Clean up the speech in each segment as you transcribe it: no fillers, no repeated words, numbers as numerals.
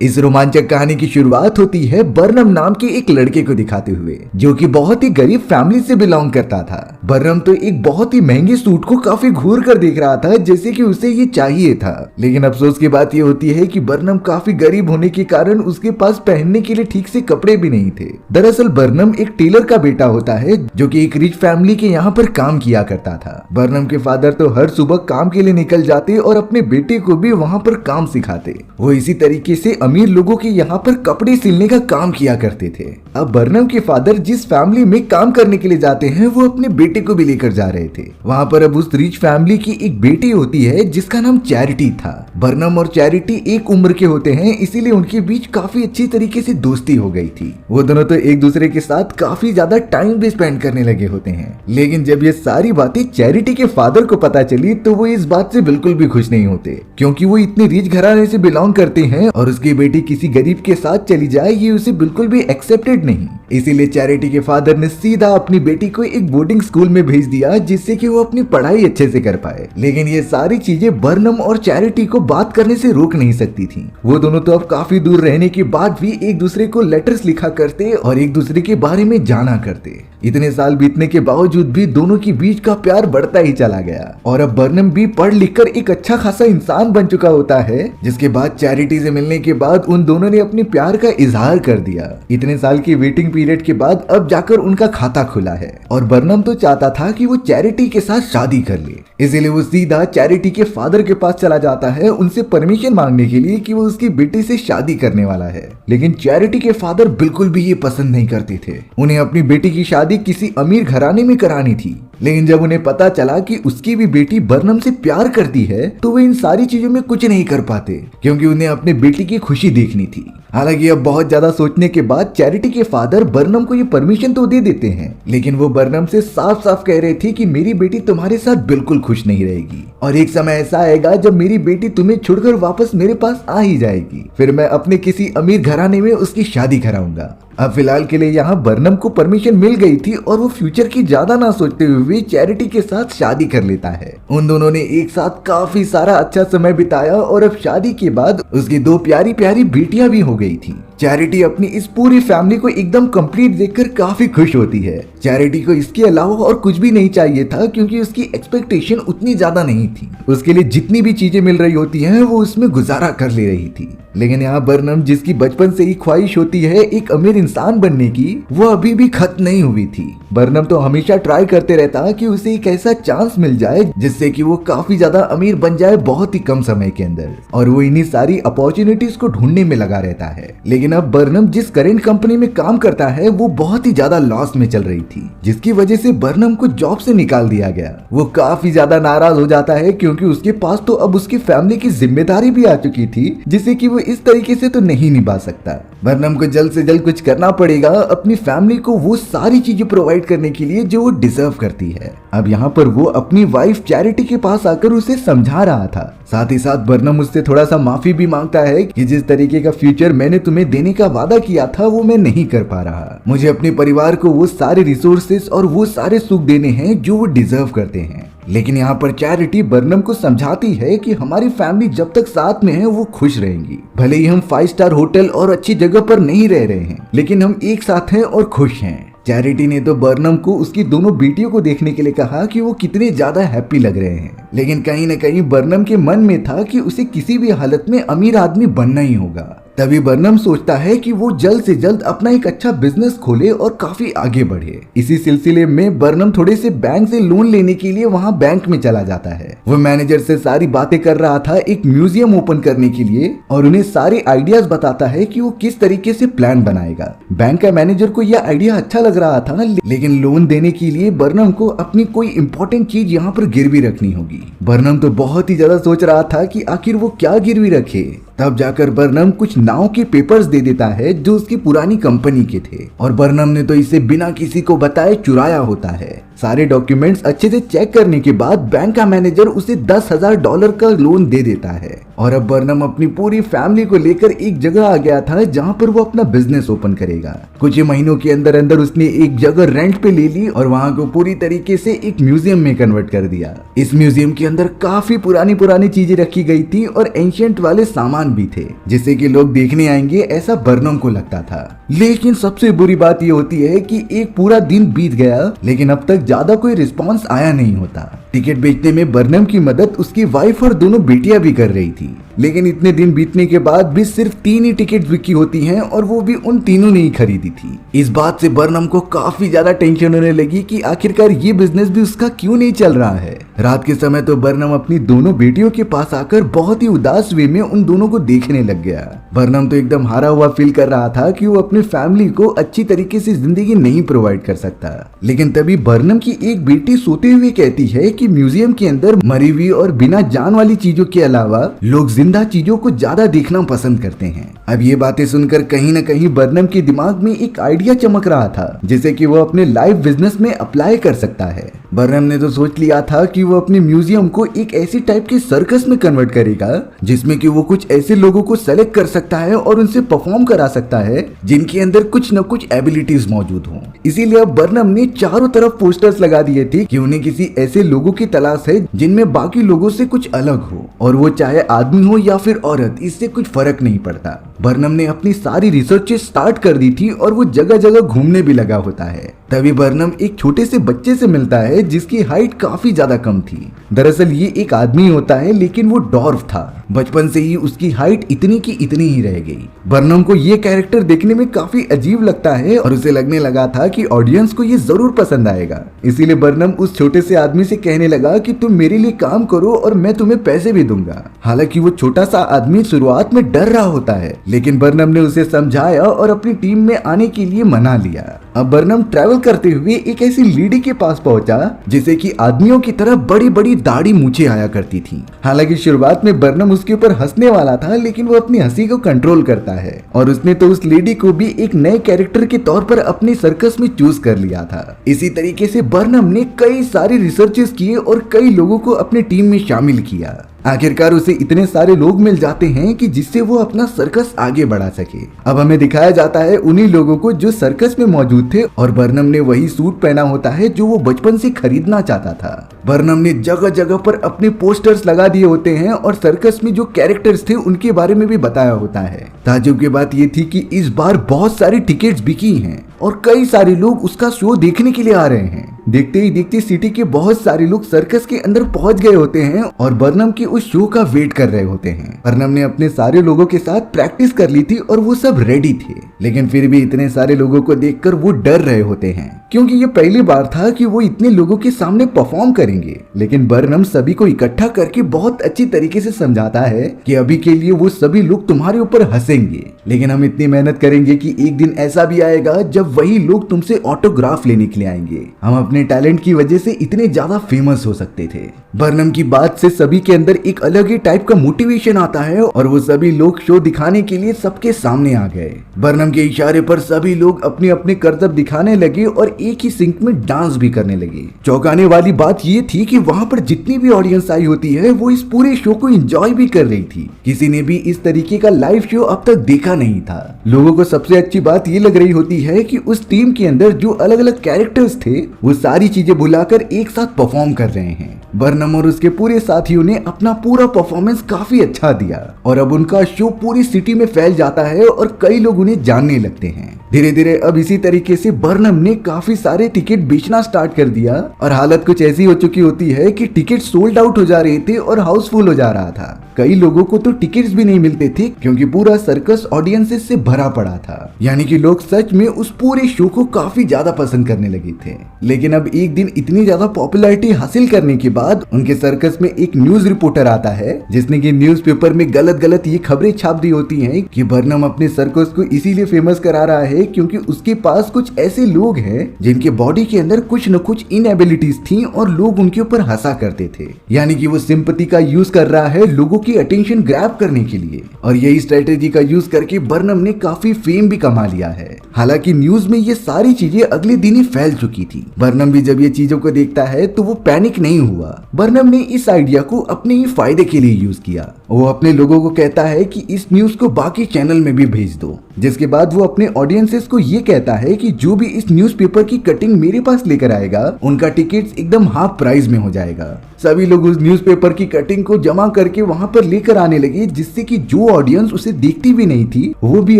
इस रोमांचक कहानी की शुरुआत होती है बर्नम नाम के एक लड़के को दिखाते हुए, जो कि बहुत ही गरीब फैमिली से बिलोंग करता था। बर्नम तो एक बहुत ही महंगे सूट को काफी घूर कर देख रहा था, जैसे कि उसे ये चाहिए था। लेकिन अफसोस की बात ये होती है कि बर्नम काफी गरीब होने के कारण उसके पास पहनने के लिए ठीक से कपड़े भी नहीं थे। दरअसल बर्नम एक टेलर का बेटा होता है, जो कि एक रिच फैमिली के यहाँ पर काम किया करता था। बर्नम के फादर तो हर सुबह काम के लिए निकल जाते और अपने बेटे को भी वहाँ पर काम सिखाते। वो इसी तरीके से अमीर लोगों के यहाँ पर कपड़े सिलने का काम किया करते थे। अब बर्नम के फादर जिस फैमिली में काम करने के लिए जाते हैं, वो अपने बेटे को भी लेकर जा रहे थे। वहाँ पर अब उस रिच फैमिली की एक बेटी होती है जिसका नाम चैरिटी था। बर्नम और चैरिटी एक उम्र के होते हैं, इसीलिए उनके बीच काफी अच्छी तरीके से दोस्ती हो गई थी। वो दोनों तो एक दूसरे के साथ काफी ज्यादा टाइम भी स्पेंड करने लगे होते हैं। लेकिन जब ये सारी बातें चैरिटी के फादर को पता चली तो वो इस बात से बिल्कुल भी खुश नहीं होते, क्योंकि वो इतने रिच घराने से बिलोंग करते हैं और उसकी बेटी किसी गरीब के साथ चली जाए ये उसे बिल्कुल भी एक्सेप्टेड नहीं। इसीलिए चैरिटी के फादर ने सीधा अपनी बेटी को एक बोर्डिंग स्कूल में भेज दिया, जिससे कि वो अपनी पढ़ाई अच्छे से कर पाए। लेकिन ये सारी चीजें बर्नम और चैरिटी को बात करने से रोक नहीं सकती थी। वो दोनों तो अब काफी दूर रहने के बाद भी एक दूसरे को लेटर्स लिखा करते और एक दूसरे के बारे में जाना करते। इतने साल बीतने के बावजूद भी दोनों के बीच का प्यार बढ़ता ही चला गया और अब बर्नम भी पढ़ लिख कर एक अच्छा खासा इंसान बन चुका होता है। जिसके बाद चैरिटी से मिलने के बाद उन दोनों ने अपने प्यार का इजहार कर दिया। इतने साल की वेटिंग पीरियड के बाद अब जाकर उनका खाता खुला है और बर्नम तो चाहता था कि वो चैरिटी के साथ शादी कर ले। इसीलिए वो सीधा चैरिटी के फादर के पास चला जाता है उनसे परमिशन मांगने के लिए कि वो उसकी बेटी से शादी करने वाला है। लेकिन चैरिटी के फादर बिल्कुल भी ये पसंद नहीं करते थे। उन्हें अपनी बेटी की शादी किसी अमीर घराने में करानी थी। लेकिन जब उन्हें पता चला कि उसकी भी बेटी बर्नम से प्यार करती है तो वे इन सारी चीजों में कुछ नहीं कर पाते, क्योंकि उन्हें अपने बेटी की खुशी देखनी थी। हालांकि अब बहुत ज्यादा सोचने के बाद चैरिटी के फादर बर्नम को ये परमिशन तो दे देते हैं, लेकिन वो बर्नम से साफ साफ कह रहे थे कि मेरी बेटी तुम्हारे साथ बिल्कुल खुश नहीं रहेगी और एक समय ऐसा आएगा जब मेरी बेटी तुम्हें छोड़कर वापस मेरे पास आ ही जाएगी। फिर मैं अपने किसी अमीर घराने में उसकी शादी कराऊंगा। अब फिलहाल के लिए यहाँ बर्नम को परमिशन मिल गई थी और वो फ्यूचर की ज्यादा ना सोचते हुए चैरिटी के साथ शादी कर लेता है। उन दोनों ने एक साथ काफी सारा अच्छा समय बिताया और अब शादी के बाद उसकी दो प्यारी प्यारी बेटियां भी हो गई थी। चैरिटी अपनी इस पूरी फैमिली को एकदम कंप्लीट देखकर काफी खुश होती है। चैरिटी को इसके अलावा और कुछ भी नहीं चाहिए था, क्योंकि उसकी एक्सपेक्टेशन उतनी ज्यादा नहीं थी। उसके लिए जितनी भी चीजें मिल रही होती हैं वो उसमें गुजारा कर ले रही थी। लेकिन यहाँ बर्नम, जिसकी बचपन से ही ख्वाहिश होती है एक अमीर इंसान बनने की, वो अभी भी खत्म नहीं हुई थी। बर्नम तो हमेशा ट्राई करते रहता कि उसे एक ऐसा चांस मिल जाए जिससे कि वो काफी ज्यादा अमीर बन जाए बहुत ही कम समय के अंदर, और वो इन्हीं सारी अपॉर्चुनिटीज को ढूंढने में लगा रहता है। लेकिन अब बर्नम जिस करेंट कंपनी में काम करता है वो बहुत ही ज्यादा लॉस में चल रही थी, जिसकी वजह से बर्नम को जॉब से निकाल दिया गया। वो काफी ज्यादा नाराज हो जाता है, क्योंकि उसके पास तो अब उसकी फैमिली की जिम्मेदारी भी आ चुकी थी, जिसे कि वो इस तरीके से तो नहीं निभा सकता। बर्नम को जल्द से जल्द कुछ करना पड़ेगा अपनी फैमिली को वो सारी चीजें प्रोवाइड करने के लिए जो वो डिजर्व करती है। अब यहाँ पर वो अपनी वाइफ चैरिटी के पास आकर उसे समझा रहा था। साथ ही साथ बर्नम उससे थोड़ा सा माफी भी मांगता है कि जिस तरीके का फ्यूचर मैंने तुम्हें देने का वादा किया था वो मैं नहीं कर पा रहा। मुझे अपने परिवार को वो सारे रिसोर्सेस और वो सारे सुख देने हैं जो वो डिजर्व करते हैं। लेकिन यहाँ पर चैरिटी बर्नम को समझाती है कि हमारी फैमिली जब तक साथ में है वो खुश रहेंगी। भले ही हम 5 स्टार होटल और अच्छी जगह पर नहीं रह रहे हैं, लेकिन हम एक साथ हैं और खुश हैं। चैरिटी ने तो बर्नम को उसकी दोनों बेटियों को देखने के लिए कहा कि वो कितने ज्यादा हैप्पी लग रहे हैं। लेकिन कहीं न कहीं बर्नम के मन में था कि उसे किसी भी हालत में अमीर आदमी बनना ही होगा। तभी बर्नम सोचता है कि वो जल्द से जल्द अपना एक अच्छा बिजनेस खोले और काफी आगे बढ़े। इसी सिलसिले में बर्नम थोड़े से बैंक से लोन लेने के लिए वहाँ बैंक में चला जाता है। वो मैनेजर से सारी बातें कर रहा था एक म्यूजियम ओपन करने के लिए, और उन्हें सारे आइडियाज बताता है कि वो किस तरीके से प्लान बनाएगा। बैंक का मैनेजर को यह आइडिया अच्छा लग रहा था, लेकिन लोन देने के लिए बर्नम को अपनी कोई इंपॉर्टेंट चीज यहाँ पर गिरवी रखनी होगी। बर्नम तो बहुत ही ज्यादा सोच रहा था कि आखिर वो क्या गिरवी रखे। तब जाकर बर्नम कुछ नाव के पेपर्स दे देता है जो उसकी पुरानी कंपनी के थे, और बर्नम ने तो इसे बिना किसी को बताए चुराया होता है। सारे डॉक्यूमेंट्स अच्छे से चेक करने के बाद बैंक का मैनेजर उसे $10,000 का लोन दे देता है और अब बर्नम अपनी पूरी फैमिली को लेकर एक जगह आ गया था जहाँ पर वो अपना बिजनेस ओपन करेगा। कुछ ही महीनों के अंदर अंदर उसने एक जगह रेंट पे ले ली और वहाँ को पूरी तरीके से एक म्यूजियम में कन्वर्ट कर दिया। इस म्यूजियम के अंदर काफी पुरानी पुरानी चीजें रखी गई थी और एंशिएंट वाले सामान भी थे जिससे कि लोग देखने आएंगे ऐसा बर्नम को लगता था। लेकिन सबसे बुरी बात ये होती है कि एक पूरा दिन बीत गया लेकिन अब तक ज्यादा कोई रिस्पॉन्स आया नहीं होता। टिकट बेचने में बर्नम की मदद उसकी वाइफ और दोनों बेटियां भी कर रही थी, लेकिन इतने दिन बीतने के बाद भी सिर्फ 3 ही टिकट बिकी होती हैं और वो भी उन तीनों ने ही खरीदी थी। इस बात से बर्नम को काफी ज्यादा टेंशन होने लगी कि आखिरकार ये बिजनेस भी उसका क्यों नहीं चल रहा है। रात के समय तो बर्नम अपनी दोनों बेटियों के पास आकर बहुत ही उदास वे में उन दोनों को देखने लग गया। बर्नम तो एकदम हारा हुआ फील कर रहा था कि वो अपनी फैमिली को अच्छी तरीके से जिंदगी नहीं प्रोवाइड कर सकता। लेकिन तभी बर्नम की एक बेटी सोते हुए कहती है कि म्यूजियम के अंदर मरी हुई और बिना जान वाली चीजों के अलावा लोग जिंदा चीजों को ज्यादा देखना पसंद करते हैं। अब ये बातें सुनकर कहीं न कहीं बर्नम के दिमाग में एक आइडिया चमक रहा था जिसे कि वो अपने लाइव बिजनेस में अप्लाई कर सकता है। बर्नम ने तो सोच लिया था कि वो अपने म्यूजियम को एक ऐसी टाइप के सर्कस में कन्वर्ट करेगा जिसमें कि वो कुछ ऐसे लोगों को सेलेक्ट कर सकता है और उनसे परफॉर्म करा सकता है जिनके अंदर कुछ न कुछ एबिलिटीज मौजूद हों। इसीलिए अब बर्नम ने चारों तरफ पोस्टर्स लगा दिए थे कि उन्हें किसी ऐसे लोगों की तलाश है जिनमें बाकी लोगों से कुछ अलग हो और वो चाहे आदमी हो या फिर औरत, इससे कुछ फर्क नहीं पड़ता। बर्नम ने अपनी सारी रिसर्च स्टार्ट कर दी थी और वो जगह जगह घूमने भी लगा होता है। तभी बर्नम एक छोटे से बच्चे से मिलता है जिसकी हाइट काफी ज्यादा कम थी। दरअसल ये एक आदमी होता है लेकिन वो डॉर्फ था। बचपन से ही उसकी हाइट इतनी की इतनी ही रह गई। बर्नम को ये कैरेक्टर देखने में काफी अजीब लगता है और उसे लगने लगा था कि ऑडियंस को ये जरूर पसंद आएगा। इसीलिए बर्नम उस छोटे से आदमी से कहने लगा कि तुम मेरे लिए काम करो और मैं तुम्हें पैसे भी दूंगा। हालांकि वो छोटा सा आदमी शुरुआत में डर रहा होता है लेकिन बर्नम ने उसे समझाया और अपनी टीम में आने के लिए मना लिया। अब बर्नम ट्रैवल करते हुए एक ऐसी लेडी के पास पहुंचा जिसे कि आदमियों की तरह बड़ी बड़ी दाढ़ी मूछें आया करती थी। हालांकि शुरुआत में बर्नम उसके ऊपर हंसने वाला था लेकिन वो अपनी हंसी को कंट्रोल करता है और उसने तो उस लेडी को भी एक नए कैरेक्टर के तौर पर अपनी सर्कस में चूज कर लिया था। इसी तरीके से बर्नम ने कई सारे रिसर्चेस किए और कई लोगों को अपनी टीम में शामिल किया। आखिरकार उसे इतने सारे लोग मिल जाते हैं कि जिससे वो अपना सर्कस आगे बढ़ा सके। अब हमें दिखाया जाता है उन्हीं लोगों को जो सर्कस में मौजूद थे और बर्नम ने वही सूट पहना होता है जो वो बचपन से खरीदना चाहता था। बर्नम ने जगह जगह पर अपने पोस्टर्स लगा दिए होते हैं और सर्कस में जो कैरेक्टर्स थे उनके बारे में भी बताया होता है। ताज्जुब की बात ये थी कि इस बार बहुत सारी टिकट्स बिकी हैं और कई सारे लोग उसका शो देखने के लिए आ रहे हैं। देखते ही देखते सिटी के बहुत सारे लोग सर्कस के अंदर पहुंच गए होते हैं और बर्नम के उस शो का वेट कर रहे होते हैं। बर्नम ने अपने सारे लोगों के साथ प्रैक्टिस कर ली थी और वो सब रेडी थे, लेकिन फिर भी इतने सारे लोगों को देखकर वो डर रहे होते हैं क्योंकि ये पहली बार था कि वो इतने लोगों के सामने परफॉर्म करेंगे। लेकिन बर्नम सभी को इकट्ठा करके बहुत अच्छी तरीके से समझाता है कि अभी के लिए वो सभी लोग तुम्हारे ऊपर हंसेंगे, लेकिन हम इतनी मेहनत करेंगे कि एक दिन ऐसा भी आएगा जब वही लोग तुमसे ऑटोग्राफ लेने के लिए आएंगे। हम अपने टैलेंट की वजह से इतने ज्यादा फेमस हो सकते थे। बर्नम की बात से सभी के अंदर एक अलग ही टाइप का मोटिवेशन आता है और वो सभी लोग शो दिखाने के लिए सबके सामने आ गए। बर्नम के इशारे पर सभी लोग अपने अपने करतब दिखाने लगे और एक ही सिंक में डांस भी करने लगे। चौंकाने वाली बात ये थी कि वहाँ पर जितनी भी ऑडियंस आई होती है वो इस पूरे शो को एंजॉय भी कर रही थी। किसी ने भी इस तरीके का लाइव शो अब तक देखा नहीं था। लोगों को सबसे अच्छी बात ये लग रही होती है कि उस टीम के अंदर जो अलग अलग कैरेक्टर्स थे वो सारी चीजें भुलाकर एक साथ परफॉर्म कर रहे हैं। बर्नम और उसके पूरे साथियों ने अपना पूरा परफॉर्मेंस काफी अच्छा दिया और अब उनका शो पूरी सिटी में फैल जाता है और कई लोग उन्हें जानने लगते हैं। धीरे धीरे अब इसी तरीके से बर्नम ने काफी सारे टिकट बेचना स्टार्ट कर दिया और हालत कुछ ऐसी हो चुकी होती है कि टिकट सोल्ड आउट हो जा रहे थे और हाउसफुल हो जा रहा था। कई लोगों को तो टिकट्स भी नहीं मिलते थे क्योंकि पूरा सर्कस ऑडियंसेस से भरा पड़ा था। यानी कि लोग सच में उस पूरे शो को काफी ज्यादा पसंद करने लगे थे। लेकिन अब एक दिन इतनी ज्यादा पॉपुलैरिटी हासिल करने के बाद उनके सर्कस में एक न्यूज रिपोर्टर आता है जिसने कि न्यूज़पेपर में गलत गलत ये खबरें छाप दी होती हैं कि बर्नम अपने सर्कस को इसीलिए फेमस करा रहा है है क्योंकि उसके पास कुछ ऐसे लोग हैं जिनके बॉडी के अंदर कुछ न कुछ इनएबिलिटीज थी और लोग उनके ऊपर हंसा करते थे। यानी कि वो सिंपैथी का यूज कर रहा है लोगों की अटेंशन ग्रैब करने के लिए, और यही स्ट्रेटेजी का यूज करके बर्नम ने काफी फेम भी कमा लिया है। हालांकि न्यूज में ये सारी चीजें अगले दिन ही फैल चुकी थी। बर्नम भी जब ये चीजों को देखता है तो वो पैनिक नहीं हुआ। बर्नम ने इस आइडिया को अपने ही फायदे के लिए यूज किया। वो अपने लोगों को कहता है कि इस न्यूज को बाकी चैनल में भी भेज दो, जिसके बाद वो अपने ऑडियंसेस को ये कहता है कि जो भी इस न्यूज़पेपर की कटिंग मेरे पास लेकर आएगा उनका टिकट्स एकदम हाफ प्राइस में हो जाएगा। सभी लोग उस न्यूज़पेपर की कटिंग को जमा करके वहां पर लेकर आने लगे, जिससे कि जो ऑडियंस उसे देखती भी नहीं थी वो भी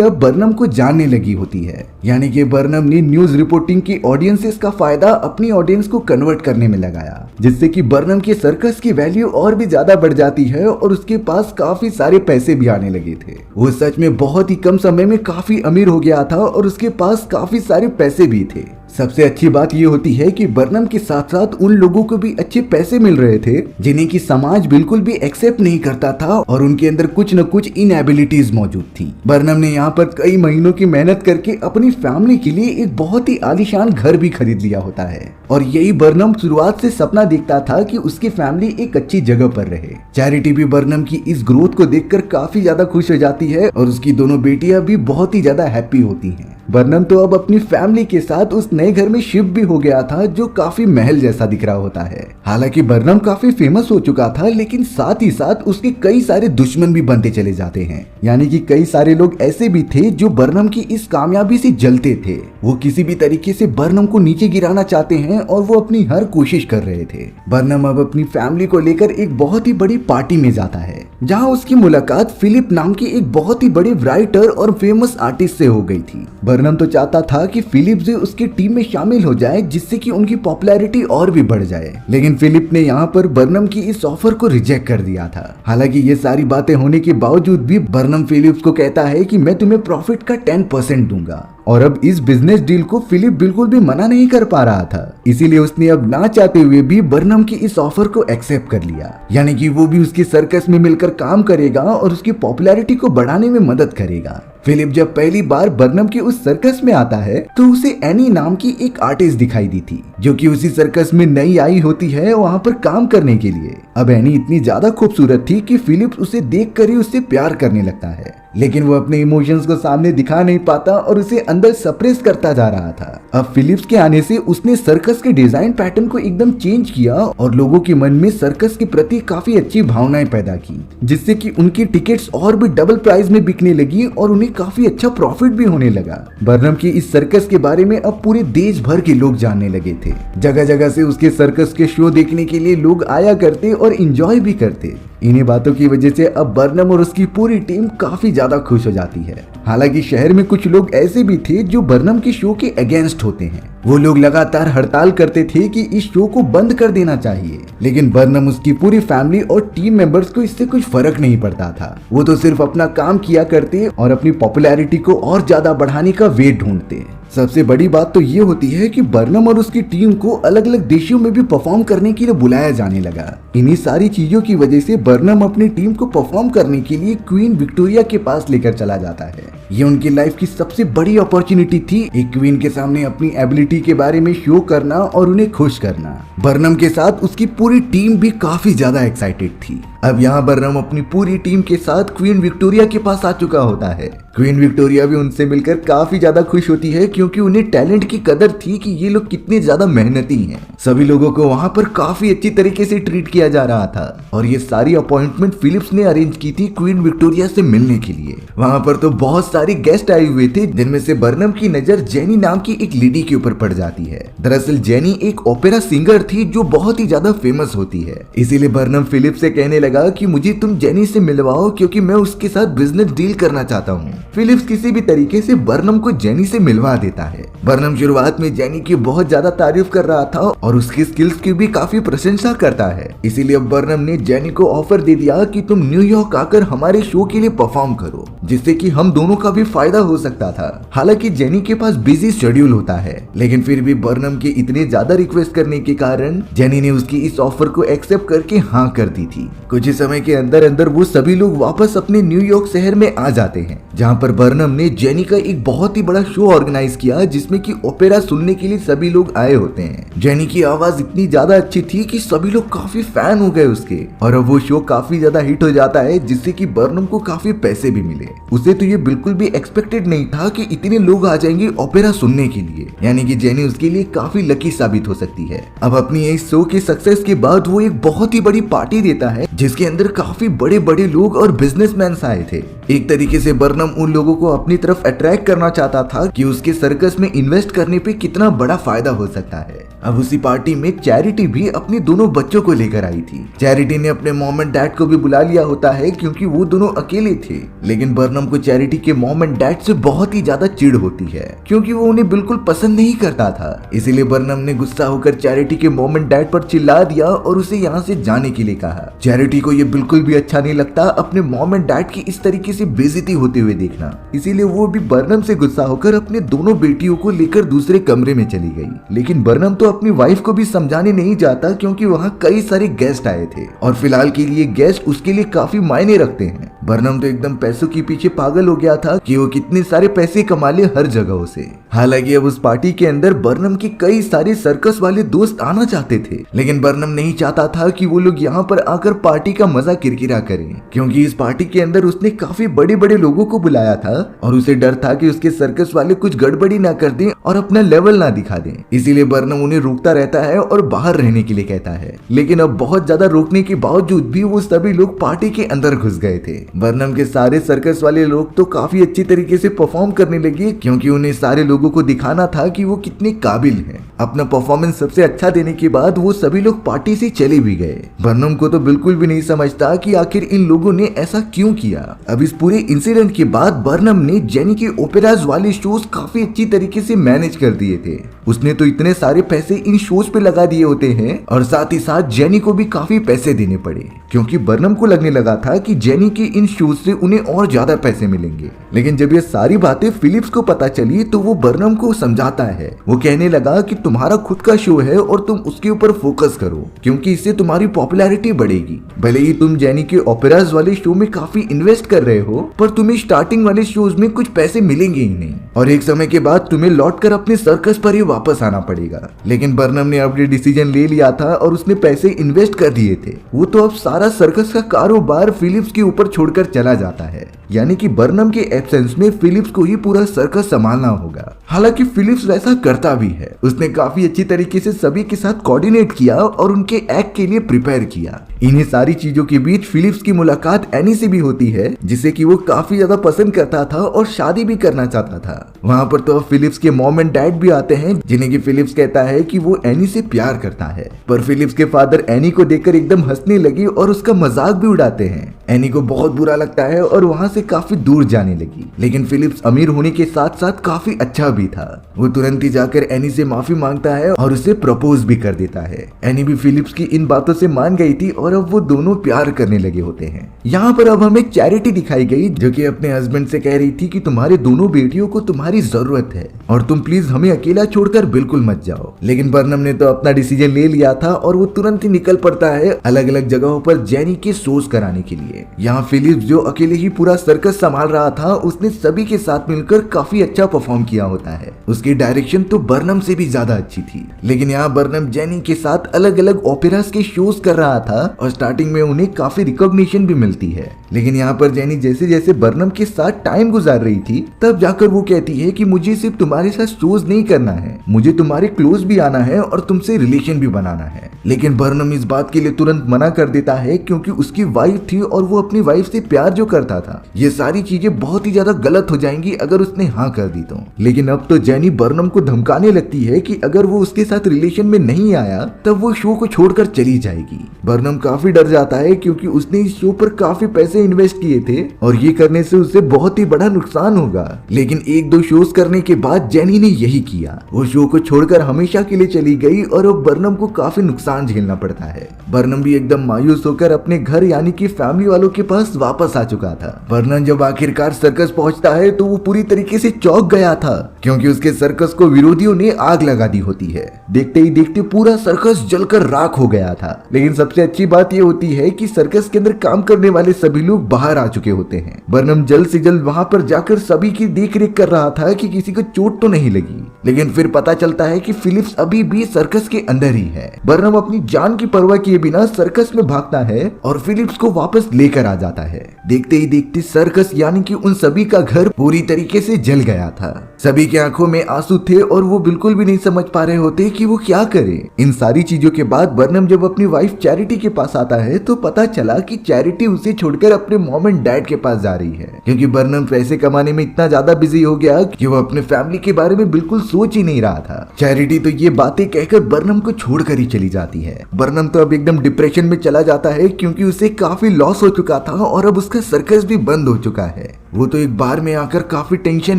अब बर्नम को जानने लगी होती है। यानी कि बर्नम ने न्यूज रिपोर्टिंग की ऑडियंसेस का फायदा अपनी ऑडियंस को कन्वर्ट करने में लगाया, जिससे कि बर्नम के सर्कस की वैल्यू और भी ज्यादा बढ़ जाती है और उसके पास काफी सारे पैसे भी आने लगे थे। वो सच में बहुत ही कम समय में काफी अमीर हो गया था और उसके पास काफी सारे पैसे भी थे। सबसे अच्छी बात ये होती है कि बर्नम के साथ साथ उन लोगों को भी अच्छे पैसे मिल रहे थे जिन्हें की समाज बिल्कुल भी एक्सेप्ट नहीं करता था और उनके अंदर कुछ न कुछ इनएबिलिटीज मौजूद थी। बर्नम ने यहाँ पर कई महीनों की मेहनत करके अपनी फैमिली के लिए एक बहुत ही आलीशान घर भी खरीद लिया होता है, और यही बर्नम शुरुआत से सपना देखता था कि उसकी फैमिली एक अच्छी जगह पर रहे। चैरिटी भी बर्नम की इस ग्रोथ को देखकर काफी ज्यादा खुश हो जाती है और उसकी दोनों बेटियां भी बहुत ही ज्यादा हैप्पी होती हैं। बर्नम तो अब अपनी फैमिली के साथ उस नए घर में शिफ्ट भी हो गया था जो काफी महल जैसा दिख रहा होता है। हालांकि बर्नम काफी फेमस हो चुका था, लेकिन साथ ही साथ उसके कई सारे दुश्मन भी बनते चले जाते हैं। यानी कि कई सारे लोग ऐसे भी थे जो बर्नम की इस कामयाबी से जलते थे। वो किसी भी तरीके से बर्नम को नीचे गिराना चाहते हैं और वो अपनी हर कोशिश कर रहे थे। बर्नम अब अपनी फैमिली को लेकर एक बहुत ही बड़ी पार्टी में जाता है, जहाँ उसकी मुलाकात फिलिप नाम के एक बहुत ही बड़े राइटर और फेमस आर्टिस्ट से हो गई थी। बर्नम तो चाहता था कि फिलिप भी उसकी टीम में शामिल हो जाए, जिससे कि उनकी पॉपुलैरिटी और भी बढ़ जाए, लेकिन फिलिप ने यहाँ पर बर्नम की इस ऑफर को रिजेक्ट कर दिया था। हालांकि ये सारी बातें होने के बावजूद भी बर्नम फिलिप्स को कहता है कि मैं तुम्हें प्रॉफिट का 10% दूंगा, और अब इस बिजनेस डील को फिलिप बिल्कुल भी मना नहीं कर पा रहा था। इसीलिए उसने अब ना चाहते हुए भी बर्नम की इस ऑफर को एक्सेप्ट कर लिया। यानी कि वो भी उसके सर्कस में मिलकर काम करेगा और उसकी पॉपुलैरिटी को बढ़ाने में मदद करेगा। फिलिप जब पहली बार बर्नम के उस सर्कस में आता है तो उसे एनी नाम की एक आर्टिस्ट दिखाई दी थी, जो कि उसी सर्कस में नई आई होती है वहाँ पर काम करने के लिए। अब एनी इतनी ज्यादा खूबसूरत थी कि फिलिप उसे देख कर ही उससे प्यार करने लगता है, लेकिन वो अपने इमोशंस को सामने दिखा नहीं पाता और उसे अंदर सप्रेस करता जा रहा था। अब फिलिप्स के आने से उसने सर्कस के डिजाइन पैटर्न को एकदम चेंज किया और लोगों के मन में सर्कस के प्रति काफी अच्छी भावनाएं पैदा की, जिससे कि उनकी टिकट्स और भी डबल प्राइस में बिकने लगी और उन्हें काफी अच्छा प्रॉफिट भी होने लगा। बर्नम की इस सर्कस के बारे में अब पूरे देश भर के लोग जानने लगे थे। जगह जगह से उसके सर्कस के शो देखने के लिए लोग आया करते और एंजॉय भी करते। इन्हीं बातों की वजह से अब बर्नम और उसकी पूरी टीम काफी ज्यादा खुश हो जाती है। हालांकि शहर में कुछ लोग ऐसे भी थे जो बर्नम के शो के अगेंस्ट होते हैं। वो लोग लगातार हड़ताल करते थे कि इस शो को बंद कर देना चाहिए, लेकिन बर्नम, उसकी पूरी फैमिली और टीम मेंबर्स को इससे कुछ फर्क नहीं पड़ता था। वो तो सिर्फ अपना काम किया करते और अपनी पॉपुलैरिटी को और ज्यादा बढ़ाने का वे ढूंढते। सबसे बड़ी बात तो ये होती है कि बर्नम और उसकी टीम को अलग अलग देशों में भी परफॉर्म करने के लिए बुलाया जाने लगा। इन्हीं सारी चीजों की वजह से बर्नम अपनी टीम को परफॉर्म करने के लिए क्वीन विक्टोरिया के पास लेकर चला जाता है। ये उनकी लाइफ की सबसे बड़ी अपॉर्चुनिटी थी, एक क्वीन के सामने अपनी एबिलिटी के बारे में शो करना और उन्हें खुश करना। बर्नम के साथ उसकी पूरी टीम भी काफी ज्यादा एक्साइटेड थी। अब यहाँ बर्नम अपनी पूरी टीम के साथ क्वीन विक्टोरिया के पास आ चुका होता है। क्वीन विक्टोरिया भी उनसे मिलकर काफी ज्यादा खुश होती है, क्योंकि उन्हें टैलेंट की कदर थी कि ये लोग कितने ज्यादा मेहनती हैं। सभी लोगों को वहाँ पर काफी अच्छी तरीके से ट्रीट किया जा रहा था और ये सारी अपॉइंटमेंट फिलिप्स ने अरेंज की थी क्वीन विक्टोरिया से मिलने के लिए। वहाँ पर तो बहुत सारे गेस्ट आए हुए थे, जिनमें से बर्नम की नजर जेनी नाम की एक लेडी के ऊपर पड़ जाती है। दरअसल जेनी एक ओपेरा सिंगर थी जो बहुत ही ज्यादा फेमस होती है। इसीलिए बर्नम फिलिप से कहने लगा कि मुझे तुम जेनी से मिलवाओ, क्योंकि मैं उसके साथ बिजनेस डील करना चाहता हूँ। फिलिप्स किसी भी तरीके से बर्नम को जेनी से मिलवा देता देता है। बर्नम शुरुआत में जेनी की बहुत ज्यादा तारीफ कर रहा था और उसकी स्किल्स की भी काफी प्रशंसा करता है। इसीलिए अब बर्नम ने जेनी को ऑफर दे दिया कि तुम न्यूयॉर्क आकर हमारे शो के लिए परफॉर्म करो, जिससे कि हम दोनों का भी फायदा हो सकता था। हालांकि जेनी के पास बिजी शेड्यूल होता है, लेकिन फिर भी बर्नम के इतने ज्यादा रिक्वेस्ट करने के कारण जेनी ने उसकी इस ऑफर को एक्सेप्ट करके हाँ कर दी थी। कुछ ही समय के अंदर अंदर वो सभी लोग वापस अपने न्यूयॉर्क शहर में आ जाते हैं, जहाँ पर बर्नम ने जेनी का एक बहुत ही बड़ा शो ऑर्गेनाइज किया, जिसमें कि ओपेरा सुनने के लिए सभी लोग आए होते हैं। जेनी की आवाज इतनी ज्यादा अच्छी थी कि सभी लोग काफी फैन हो गए उसके, और अब वो शो काफी ज्यादा हिट हो जाता है, जिससे कि बर्नम को काफी पैसे भी मिले। उसे तो ये बिल्कुल भी एक्सपेक्टेड नहीं था कि इतने लोग आ जाएंगे ओपेरा सुनने के लिए, यानी कि जेनी उसके लिए काफी लकी साबित हो सकती है। अब अपनी इस शो के सक्सेस के बाद वो एक बहुत ही बड़ी पार्टी देता है, जिसके अंदर काफी बड़े बड़े लोग और बिजनेसमैन आए थे। एक तरीके से बर्नम उन लोगों को अपनी तरफ अट्रैक्ट करना चाहता था कि उसके सर्कस में इन्वेस्ट करने पे कितना बड़ा फायदा हो सकता है। अब उसी पार्टी में चैरिटी भी अपने दोनों बच्चों को लेकर आई थी। चैरिटी ने अपने मॉम एंड डैड को भी बुला लिया होता है, क्योंकि वो दोनों अकेले थे। लेकिन बर्नम को चैरिटी के मॉम एंड डैड से बहुत ही ज्यादा चिढ़ होती है, क्योंकि वो उन्हें बिल्कुल पसंद नहीं करता था। इसीलिए बर्नम ने गुस्सा होकर चैरिटी के मॉम एंड डैड पर चिल्ला दिया और उसे यहाँ से जाने के लिए कहा। चैरिटी को ये बिल्कुल भी अच्छा नहीं लगता अपने मॉम एंड डैड की इस तरीके से बेइज्जती होते हुए देखना, इसीलिए वो भी बर्नम से गुस्सा होकर अपने दोनों बेटियों को लेकर दूसरे कमरे में चली गई। लेकिन बर्नम तो अपनी वाइफ को भी समझाने नहीं जाता, क्योंकि वहाँ कई सारे गेस्ट आए थे और फिलहाल के लिए गेस्ट उसके लिए काफी मायने रखते हैं। बर्नम तो एकदम पैसों के पीछे पागल हो गया था कि वो कितने सारे पैसे कमा ले हर जगहों से। हालांकि अब उस पार्टी के अंदर बर्नम के कई सारे सर्कस वाले दोस्त आना चाहते थे, लेकिन बर्नम नहीं चाहता था कि वो लोग यहाँ पर आकर पार्टी का मजा किरकिरा करें, क्योंकि इस पार्टी के अंदर उसने काफी बड़े बड़े लोगों को बुलाया था और उसे डर था कि उसके सर्कस वाले कुछ गड़बड़ी ना कर दें और अपना लेवल ना दिखा दें। इसीलिए बर्नम उन्हें रोकता रहता है और बाहर रहने के लिए कहता है। लेकिन अब बहुत ज्यादा रोकने के बावजूद भी वो सभी लोग पार्टी के अंदर घुस गए थे। बर्नम के सारे सर्कस वाले लोग तो काफी अच्छी तरीके से परफॉर्म करने लगे, क्योंकि उन्हें सारे लोगों को दिखाना था कि वो कितने काबिल हैं। अपना परफॉर्मेंस सबसे अच्छा देने के बाद वो सभी लोग पार्टी से चले भी गए। बर्नम को तो बिल्कुल भी नहीं समझता कि आखिर इन लोगों ने ऐसा क्यों किया। अब इस पूरे इंसिडेंट के बाद बर्नम ने जेनी के ओपेराज वाले शोज काफी अच्छी तरीके से मैनेज कर दिए थे। उसने तो इतने सारे पैसे इन शोज पे लगा दिए होते हैं, और साथ ही साथ जेनी को भी काफी पैसे देने पड़े, क्योंकि बर्नम को लगने लगा था कि जेनी के इन शोज से उन्हें और ज्यादा पैसे मिलेंगे। लेकिन जब ये सारी बातें फिलिप्स को पता चली तो वो बर्नम को समझाता है। वो कहने लगा कि तुम्हारा खुद का शो है और तुम उसके ऊपर फोकस करो, क्योंकि इससे तुम्हारी पॉपुलैरिटी बढ़ेगी। भले ही तुम जेनी के ओपेराज वाले शो में काफी इन्वेस्ट कर रहे हो, पर तुम्हें स्टार्टिंग वाले शोज में कुछ पैसे मिलेंगे ही नहीं, और एक समय के बाद तुम्हें लौटकर अपने सर्कस पर ही वापस आना पड़ेगा। लेकिन बर्नम ने अब ये डिसीजन ले लिया था और उसने पैसे इन्वेस्ट कर दिए थे। वो तो अब सारा सर्कस का कारोबार फिलिप्स के ऊपर छोड़कर चला जाता है, यानी कि बर्नम के एब्सेंस में फिलिप्स को ही पूरा सर्कस संभालना होगा। हालांकि फिलिप्स वैसा करता भी है। उसने काफी अच्छी तरीके से सभी के साथ कोऑर्डिनेट किया और उनके एक्ट के लिए प्रिपेयर किया। इन्हीं सारी चीजों के बीच फिलिप्स की मुलाकात एनी से भी होती है, जिसे कि वो काफी ज्यादा पसंद करता था और शादी भी करना चाहता था। वहाँ पर तो फिलिप्स के मॉम एंड डैड भी आते हैं, जिन्हें कि फिलिप्स कहता है कि वो एनी से प्यार करता है। पर फिलिप्स के फादर एनी को देखकर एकदम हंसने लगे और उसका मजाक भी उड़ाते हैं। एनी को बहुत बुरा लगता है और वहाँ से काफी दूर जाने लगी। लेकिन फिलिप्स अमीर होने के साथ साथ काफी अच्छा भी था। वो तुरंत ही जाकर एनी से माफी मांगता है और उसे प्रपोज भी कर देता है। एनी भी फिलिप्स की इन बातों से मान गई थी और अब वो दोनों प्यार करने लगे होते हैं। यहाँ पर अब हमें चैरिटी दिखाई गई, जो कि अपने हस्बैंड से कह रही थी कि तुम्हारे दोनों बेटियों को तुम्हारी जरूरत है और तुम प्लीज हमें अकेला छोड़कर बिल्कुल मत जाओ। लेकिन बर्नम ने तो अपना डिसीजन ले लिया था और वो तुरंत ही निकल पड़ता है अलग अलग जगहों पर जेनी के शोज कराने के लिए। यहाँ फिलिप्स जो अकेले ही पूरा सर्कस संभाल रहा था, उसने सभी के साथ मिलकर काफी अच्छा परफॉर्म किया होता है। उसकी डायरेक्शन तो बर्नम से भी ज्यादा अच्छी थी। लेकिन यहाँ बर्नम जेनी के साथ अलग अलग ओपेरास के शोज कर रहा था और स्टार्टिंग में उन्हें काफी रिकॉग्निशन भी मिलती है। लेकिन यहाँ पर जेनी जैसे जैसे बर्नम के साथ टाइम गुजार रही थी, तब जाकर वो कहती है कि मुझे सिर्फ तुम्हारे साथ शोज नहीं करना है, मुझे तुम्हारे क्लोज भी आना है और तुमसे रिलेशन भी बनाना है। लेकिन बर्नम इस बात के लिए तुरंत मना कर देता है क्योंकि उसकी वाइफ थी और वो अपनी वाइफ से प्यार जो करता था, ये सारी चीजें बहुत ही ज्यादा गलत हो जाएंगी अगर उसने हाँ कर दी तो। लेकिन अब तो जेनी बर्नम को धमकाने लगती है कि अगर वो उसके साथ रिलेशन में नहीं आया तब वो शो को छोड़कर चली जाएगी। बर्नम काफी डर जाता है क्योंकि उसने इस शो पर काफी पैसे इन्वेस्ट किए थे और ये करने से उसे बहुत ही बड़ा नुकसान होगा। लेकिन एक दो शोज करने के बाद जेनी ने यही किया, वो शो को छोड़कर हमेशा के लिए चली गई और अब बर्नम को काफी नुकसान झेलना पड़ता है। बर्नम भी एकदम मायूस होकर अपने घर यानी कि फैमिली वालों के पास वापस आ चुका था। बर्नम जब आखिरकार सर्कस पहुंचता है तो वो पूरी तरीके से चौंक गया था क्योंकि उसके सर्कस को विरोधियों ने आग लगा दी होती है। देखते ही देखते पूरा सर्कस जलकर राख हो गया था। लेकिन सबसे अच्छी बात यह होती है कि सर्कस के अंदर काम करने वाले सभी लोग बाहर आ चुके होते हैं। बर्नम जल्द से जल्द वहां पर जाकर सभी की देख रेख कर रहा था कि किसी को चोट तो नहीं लगी। लेकिन फिर पता चलता है कि फिलिप्स अभी भी सर्कस के अंदर ही है। बर्नम अपनी जान की परवाह किए बिना सर्कस में भागता है और फिलिप्स को वापस लेकर आ जाता है। देखते ही देखते सर्कस यानी कि उन सभी का घर पूरी तरीके से जल गया था। सभी की आंखों में आंसू थे और वो बिल्कुल भी नहीं समझ पा रहे होते कि वो क्या करे। इन सारी चीजों के बाद बर्नम जब अपनी वाइफ चैरिटी के पास आता है तो पता चला कि चैरिटी उसे छोड़कर अपने मॉम एंड डैड के पास जा रही है क्योंकि बर्नम पैसे कमाने में इतना ज्यादा बिजी हो गया कि वो अपने फैमिली के बारे में बिल्कुल सोच ही नहीं रहा था। चैरिटी तो ये बातें कहकर बर्नम को छोड़कर ही चली जाती है। बर्नम तो अब एकदम डिप्रेशन में चला जाता है क्योंकि उसे काफी लॉस हो चुका था और अब उसका सर्कस भी बंद हो चुका है। वो तो एक बार में आकर काफी टेंशन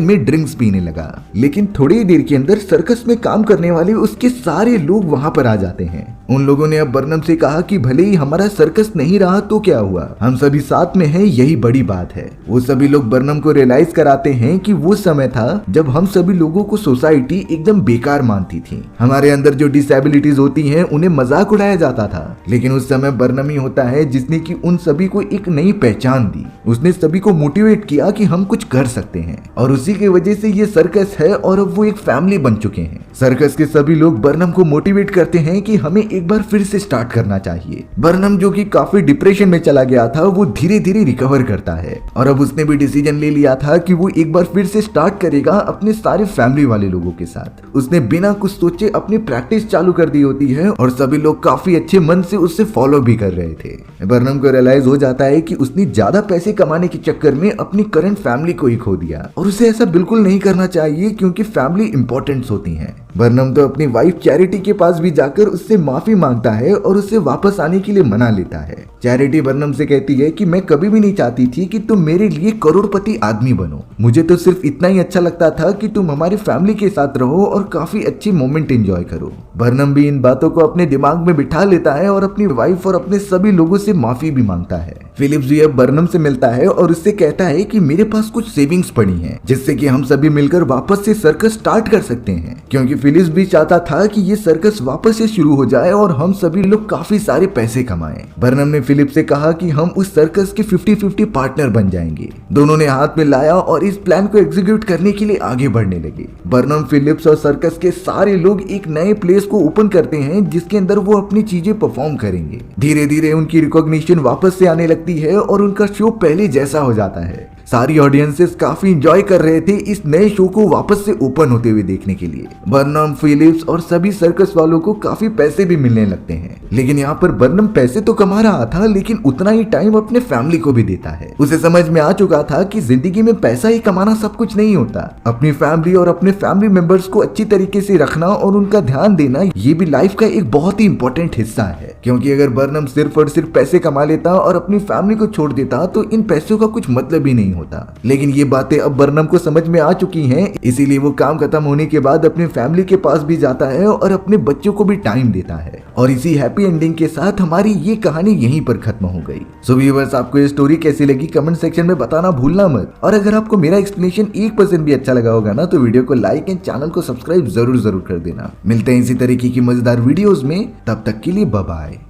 में ड्रिंक्स पीने लगा। लेकिन थोड़ी ही देर के अंदर सर्कस में काम करने वाले उसके सारे लोग वहां पर आ जाते हैं। उन लोगों ने अब बर्नम से कहा कि भले ही हमारा सर्कस नहीं रहा तो क्या हुआ, हम सभी साथ में हैं, यही बड़ी बात है। वो सभी लोग बर्नम को रियलाइज कराते हैं कि वो समय था जब हम सभी लोगों को सोसाइटी एकदम बेकार मानती थी। हमारे अंदर जो डिसेबिलिटीज होती हैं उन्हें मजाक उड़ाया जाता था। लेकिन उस समय बर्नम ही होता है जिसने कि उन सभी को एक नई पहचान दी। उसने सभी को मोटिवेट किया कि हम कुछ कर सकते हैं और उसी की वजह से ये सर्कस है और अब वो एक फैमिली बन चुके हैं। सर्कस के सभी लोग बर्नम को मोटिवेट करते हैं कि हमें एक बार फिर से स्टार्ट करना चाहिए। बर्नम जो कि काफी डिप्रेशन में चला गया था वो धीरे धीरे रिकवर करता है और अब उसने भी डिसीजन ले लिया था कि वो एक बार फिर से स्टार्ट करेगा अपने सारे फैमिली वाले लोगों के साथ। उसने बिना कुछ सोचे अपनी प्रैक्टिस चालू कर दी होती है और सभी लोग काफी अच्छे मन से उससे फॉलो भी कर रहे थे। बर्नम को रियलाइज हो जाता है कि उसने ज्यादा पैसे कमाने के चक्कर में अपनी करंट फैमिली को ही खो दिया और उसे ऐसा बिल्कुल नहीं करना चाहिए क्योंकि फैमिली इंपॉर्टेंट होती है। बर्नम तो अपनी वाइफ चैरिटी के पास भी जाकर उससे माफी मांगता है और उससे वापस आने के लिए मना लेता है। चैरिटी बर्नम से कहती है कि मैं कभी भी नहीं चाहती थी कि तुम मेरे लिए करोड़पति आदमी बनो, मुझे तो सिर्फ इतना ही अच्छा लगता था कि तुम हमारी फैमिली के साथ रहो और काफी अच्छी मोमेंट एंजॉय करो। बर्नम भी इन बातों को अपने दिमाग में बिठा लेता है और अपनी वाइफ और अपने सभी लोगों से माफी भी मांगता है। फिलिप्स भी अब बर्नम से मिलता है और उससे कहता है कि मेरे पास कुछ सेविंग्स पड़ी हैं जिससे कि हम सभी मिलकर वापस से सर्कस स्टार्ट कर सकते हैं, क्योंकि फिलिप्स भी चाहता था कि ये सर्कस वापस से शुरू हो जाए और हम सभी लोग काफी सारे पैसे कमाएं। बर्नम ने फिलिप्स से कहा कि हम उस सर्कस के 50-50 पार्टनर बन जाएंगे। दोनों ने हाथ में लाया और इस प्लान को एग्जीक्यूट करने के लिए आगे बढ़ने लगे। बर्नम, फिलिप्स और सर्कस के सारे लोग एक नए प्लेस को ओपन करते हैं जिसके अंदर वो अपनी चीजें परफॉर्म करेंगे। धीरे धीरे उनकी रिकॉग्निशन वापस से आने लगती है और उनका शो पहले जैसा हो जाता है। सारी ऑडियंसेस काफी एंजॉय कर रहे थे इस नए शो को वापस से ओपन होते हुए देखने के लिए। बर्नम, फिलिप्स और सभी सर्कस वालों को काफी पैसे भी मिलने लगते हैं। लेकिन यहाँ पर बर्नम पैसे तो कमा रहा था लेकिन उतना ही टाइम अपने फैमिली को भी देता है। उसे समझ में आ चुका था कि जिंदगी में पैसा ही कमाना सब कुछ नहीं होता, अपनी फैमिली और अपने फैमिली मेंबर्स को अच्छी तरीके से रखना और उनका ध्यान देना ये भी लाइफ का एक बहुत ही इंपॉर्टेंट हिस्सा है। क्योंकि अगर बर्नम सिर्फ और सिर्फ पैसे कमा लेता और अपनी फैमिली को छोड़ देता तो इन पैसों का कुछ मतलब ही नहीं होता। लेकिन ये बातें अब बर्नम को समझ में आ चुकी हैं, इसीलिए वो काम खत्म होने के बाद अपनी फैमिली के पास भी जाता है और अपने बच्चों को भी टाइम देता है। और इसी हैप्पी एंडिंग के साथ हमारी ये कहानी यहीं पर खत्म हो गई। सो व्यूअर्स, आपको ये स्टोरी कैसी लगी कमेंट सेक्शन में बताना भूलना मत। और अगर आपको मेरा एक्सप्लेनेशन 1% भी अच्छा लगा होगा ना तो वीडियो को लाइक एंड चैनल को सब्सक्राइब जरूर कर देना। मिलते हैं इसी तरीके की मजेदार वीडियोस में, तब तक के लिए बाय बाय।